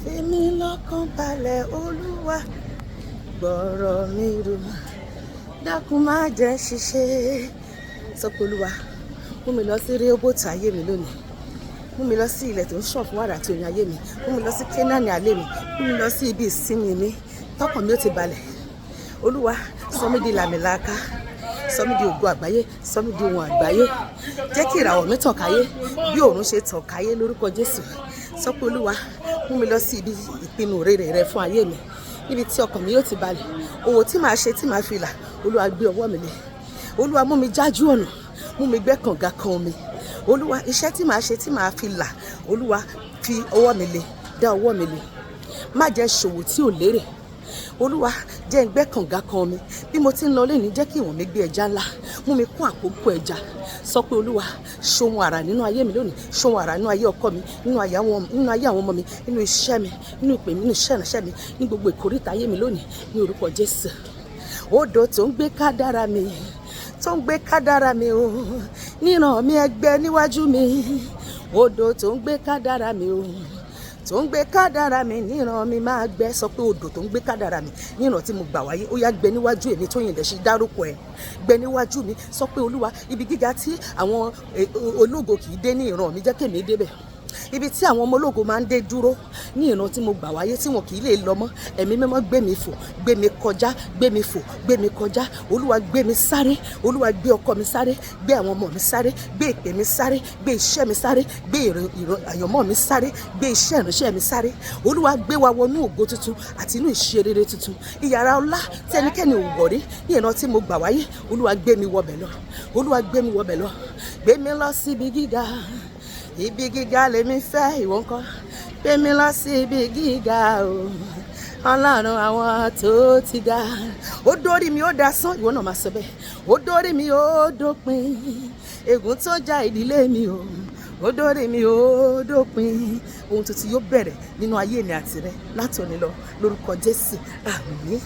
Fimi lokan bale Oluwa, gboro mi ro, dákun má jẹ́ ṣiṣẹ́. Sọ pé Olúwa, mú mi lọ sí réhóbótì ayé mi lónìí. Mú mi lọ sí ilẹ̀ tó ń ṣàn fún wàrà àti oyin ayé mi. Mú mi lọ sí Kénáánì alẹ́ mi. Mú mi lọ sí ibi ìsinmi mi. Tọkàn mi ó ti balẹ̀. Olúwa, sọ mí di làmìlaka. Sọ mí di ògo àgbáyé. Sọ mí di ohun àgbáyé. Jẹ́ kí ìràwọ̀ mi tàn káyé bí òòrùn ṣe tàn káyé lórúkọ Jésù. Sọ pé Olúwa, mú mi lọ sí ibi ìpinnu rere rẹ fún ayé mi. Níbi tí ọkàn mi yóò ti balẹ̀. Òwò tí màá ṣe tí màá fi là. Olúwa, gbé ọwọ́ mi lé. Olúwa, mú mi jájú ọ̀nà. Mú mi gbẹ́ kànga kan omi. Olúwa, iṣẹ́ tí màá ṣe tí màá fi là. Olúwa, fi ọwọ́ mi lé. Dá ọwọ́ mi lé. Má jẹ́ ṣòwò tí ò lérè. Olúwa, jẹ́ n gbẹ́ kànga kan omi. Bí mo ti ń lọ lẹ́ni, jẹ́ kí ìwọ̀n mi gbé ẹja ńlá. Mú mi kún àkókò ẹja. Sọ pé Olúwa, ṣohun àrà nínú ayé mi lónìí. Ṣohun àrà nínú ayé ọkọ mi, nínú ayé àwọn ọmọ mi, nínú iṣẹ́ mi, nínú ìpè mi, nínú iṣẹ́ ìránṣẹ́ mi, ní gbogbo ìkórìtà ayé mi lónìí, ní orúkọ Jésù. Odò tó ń gbé kádàrá mi, tó ń gbé kádàrá mi o, níran mi ẹgbẹ́ níwájú mi. Odò tó ń gbé kádàrá mi o, tó ń gbé kádàrá mi, níran mi máa gbẹ. Sọ pé odò tó ń gbé kádàrá mi, níran tí mo gbà wáyé, ó yá gbẹ níwájú èmi tó yìnbọn sí dárúkọ ẹ. Gbẹ níwájú mi. Sọ pé Olúwa, ibi gíga tí àwọn ológo kì í dé ní ìran mi, jẹ́ kí èmi débẹ̀. Ibi tí àwọn ọmọ ológo máa ń dé dúró ní ìran tí mo gbà wáyé tí wọn kì í lè lọ mọ́, ẹ̀mí mímọ́ gbé mi fò, gbé mi kọjá, gbé mi fò, gbé mi kọjá. Olúwa, gbé mi sáré. Olúwa, gbé ọkọ mi sáré, gbé àwọn ọmọ mi sáré, gbé ìpè mi sáré, gbé iṣẹ́ mi sáré, gbé àyànmọ́ mi sáré, gbé iṣẹ́ ìránṣẹ́ mi sáré. Olúwa, gbé wa wọnú ògo tuntun àti inú ìṣe rere tuntun. Ìyàrá ọlá tí ẹnikẹ́ni ò wọ̀ rí ní ìran tí mo gbà wáyé. Olúwa, gbé mi wọbẹ̀ lọ. Olúwa, gbé mi wọbẹ̀ lọ. Gbé mi lọ sí ibi gíga. Ibi gíga lèmi fẹ́, ìwọ ńkọ́? Gbé mi lọ sí ibi gíga o, Ọlọ́run àwọn tó ti ga. Ó dórí mi ó dasán, ìwọ náà máa sọ bẹ́ẹ̀. Ó dórí mi ó dópin, ègún tó já ìdílé mi o. Ó dórí mi ó dópin. Ohun tuntun yóò bẹ̀rẹ̀ nínú ayé mi àti rẹ láti òní lọ lórúkọ Jésù. Àmín.